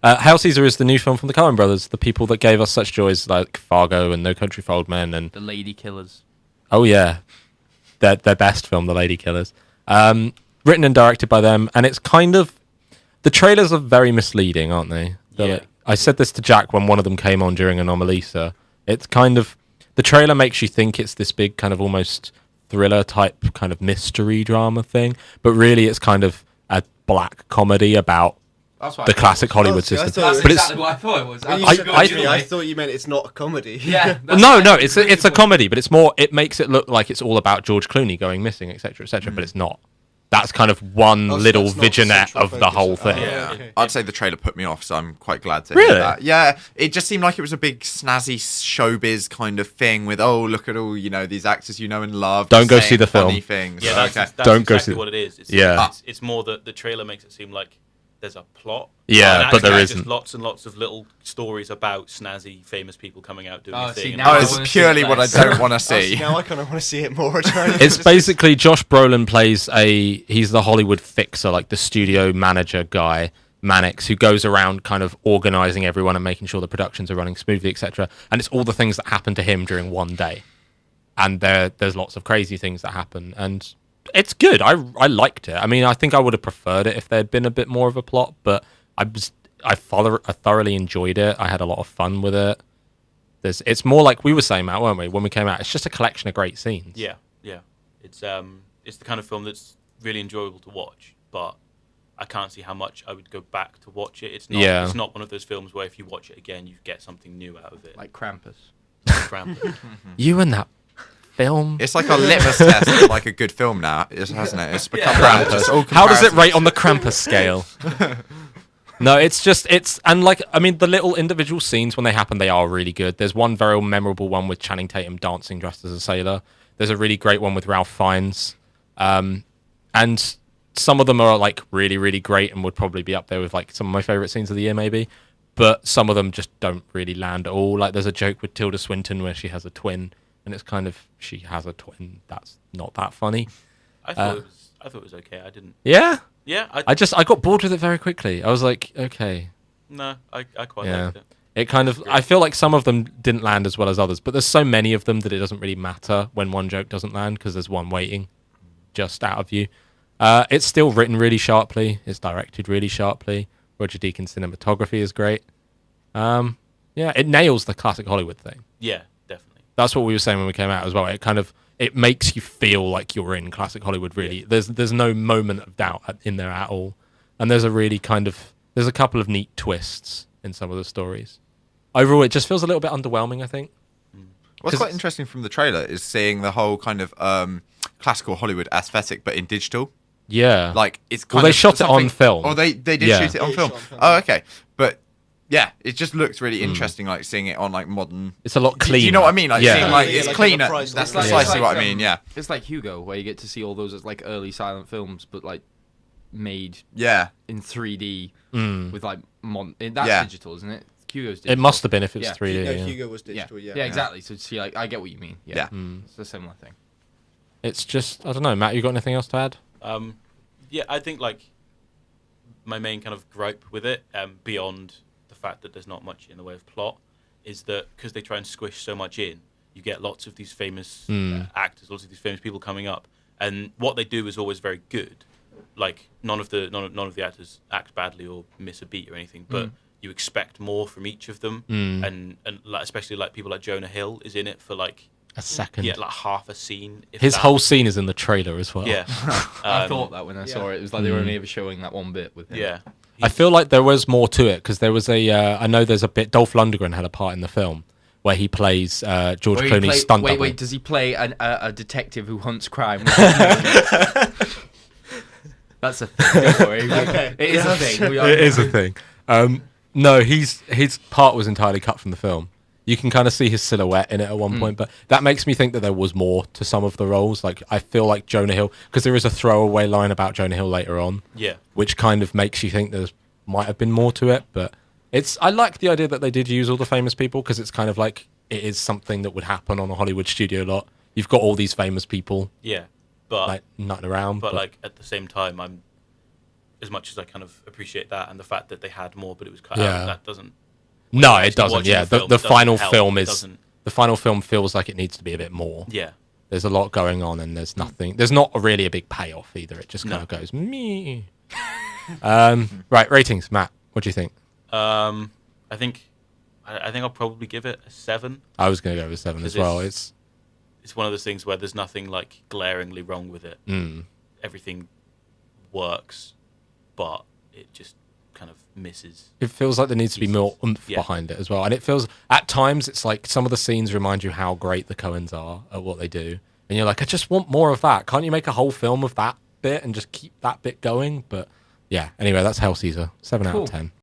Hail Caesar is the new film from the Coen Brothers, the people that gave us such joys like Fargo and No Country for Old Men and The Lady Killers. oh yeah, their best film, The Lady Killers. Written and directed by them, and it's kind of the trailers are very misleading, aren't they? Yeah. I said this to Jack when one of them came on during Anomalisa. It's kind of the trailer makes you think it's this big kind of almost thriller type kind of mystery drama thing, but really it's kind of a black comedy about That's what the classic Hollywood system. That's But exactly what I thought it was. When you I- said I- comedy, I thought you meant it's not a comedy. Yeah. No, it's a comedy, but it's more. It makes it look like it's all about George Clooney going missing, etc., etc. But it's not. That's kind of one Oh, so little that's not the vignette central of the focus. whole Oh, thing. Yeah, okay. I'd say the trailer put me off, so I'm quite glad to Really? hear that. Yeah, it just seemed like it was a big snazzy showbiz kind of thing with, oh, look at all, these actors you know and love. Don't just go saying see the film. funny things. Yeah, that's, Okay. that's Don't go exactly see- what it is. It's, Yeah. it's more that the trailer makes it seem like there's a plot. Yeah, And but there actually it's isn't. just lots and lots of little stories about snazzy famous people coming out doing Oh, their see, thing. and now Oh, I it's wanna see purely it what I less. don't want to See, see. now I kind of want to see it more. It's basically Josh Brolin plays he's the Hollywood fixer, like the studio manager guy, Mannix, who goes around kind of organizing everyone and making sure the productions are running smoothly, etc. And it's all the things that happen to him during one day. And there's lots of crazy things that happen, and it's good. I liked it. I mean, I think I would have preferred it if there had been a bit more of a plot, but I thoroughly enjoyed it. I had a lot of fun with it. It's more like we were saying, Matt, weren't we, when we came out? It's just a collection of great scenes. Yeah. It's the kind of film that's really enjoyable to watch, but I can't see how much I would go back to watch it. It's not. Yeah. It's not one of those films where if you watch it again, you get something new out of it. Like Krampus. Krampus. You and that film. It's like a litmus test of like a good film now, hasn't it? It's become just all How does it comparisons. rate on the Krampus scale? No, and like, I mean, the little individual scenes when they happen, they are really good. There's one very memorable one with Channing Tatum dancing dressed as a sailor. There's a really great one with Ralph Fiennes. And some of them are like really, really great and would probably be up there with like some of my favorite scenes of the year, maybe. But some of them just don't really land at all. Like there's a joke with Tilda Swinton where she has a twin, and it's kind of she has a twin. That's not that funny. I thought it was okay. I didn't. Yeah, Yeah. I got bored with it very quickly. I was like, okay, I quite yeah. liked it. It kind of, I feel like some of them didn't land as well as others, but there's so many of them that it doesn't really matter when one joke doesn't land because there's one waiting just out of you. It's still written really sharply. It's directed really sharply. Roger Deakins' cinematography is great. Yeah, it nails the classic Hollywood thing. Yeah, definitely. That's what we were saying when we came out as well. It makes you feel like you're in classic Hollywood, really. There's no moment of doubt in there at all. And there's a couple of neat twists in some of the stories. Overall, it just feels a little bit underwhelming, I think. What's 'Cause quite interesting from the trailer is seeing the whole kind of classical Hollywood aesthetic, but in digital. Yeah. Like it's Well, kind they of shot it on something- film. Oh, they did Yeah. shoot it on Yeah, film. shot on film. Oh, okay. But yeah, it just looks really interesting, like seeing it on like modern. It's a lot Do cleaner. you know what I mean? Like Yeah. seeing like Yeah, it's like cleaner. on the price That's list. precisely what I It's mean. Yeah. It's like Hugo, where you get to see all those like early silent films, but like made Yeah. in 3D Mm. with like that's Yeah. digital, isn't it? Hugo's digital. It must have been if it's Yeah. 3D. No, yeah. Hugo was Yeah. digital. Yeah. Yeah, exactly. So see, like, I get what you mean. Yeah, Yeah. Mm. It's a similar thing. It's just, I don't know, Matt, you got anything else to add? Yeah, I think like my main kind of gripe with it, beyond the fact that there's not much in the way of plot, is that because they try and squish so much in, you get lots of these famous actors, lots of these famous people coming up, and what they do is always very good. Like none of the actors act badly or miss a beat or anything, but you expect more from each of them, and like, especially like people like Jonah Hill is in it for like A second. like half a scene. If His that. whole scene is in the trailer as well. Yeah. I thought that when I saw it was like they were only ever showing that one bit with him. Yeah. I feel like there was more to it because there was I know there's a bit, Dolph Lundgren had a part in the film where he plays George Where he Clooney's stunt wait, double. wait, does he play a detective who hunts crime? That's a thing. Don't worry. Okay. It is a thing. It is a thing. No, his part was entirely cut from the film. You can kind of see his silhouette in it at one point, but that makes me think that there was more to some of the roles. Like I feel like Jonah Hill, because there is a throwaway line about Jonah Hill later on, Yeah. which kind of makes you think there might have been more to it. But I like the idea that they did use all the famous people because it's kind of like it is something that would happen on a Hollywood studio lot. You've got all these famous people Yeah. But like nutting around, but like at the same time, as much as I kind of appreciate that and the fact that they had more, but it was cut Yeah. out, that doesn't. No, you're it actually doesn't. watching Yeah, the film, the it doesn't final help. film It is doesn't- the final film feels like it needs to be a bit more. Yeah. There's a lot going on, and there's nothing. There's not really a big payoff either. It just kind No. of goes me. Right, ratings, Matt. What do you think? I think I'll probably give it a 7. I was going to go with 7 as 'Cause well. it's one of those things where there's nothing like glaringly wrong with it. Everything works, but it just kind of misses. It feels like there needs to be more oomph Yeah. behind it as well. And it feels, at times, it's like some of the scenes remind you how great the Coens are at what they do. And you're like, I just want more of that. Can't you make a whole film of that bit and just keep that bit going? But yeah, anyway, that's Hell Caesar. 7 out Cool. of 10.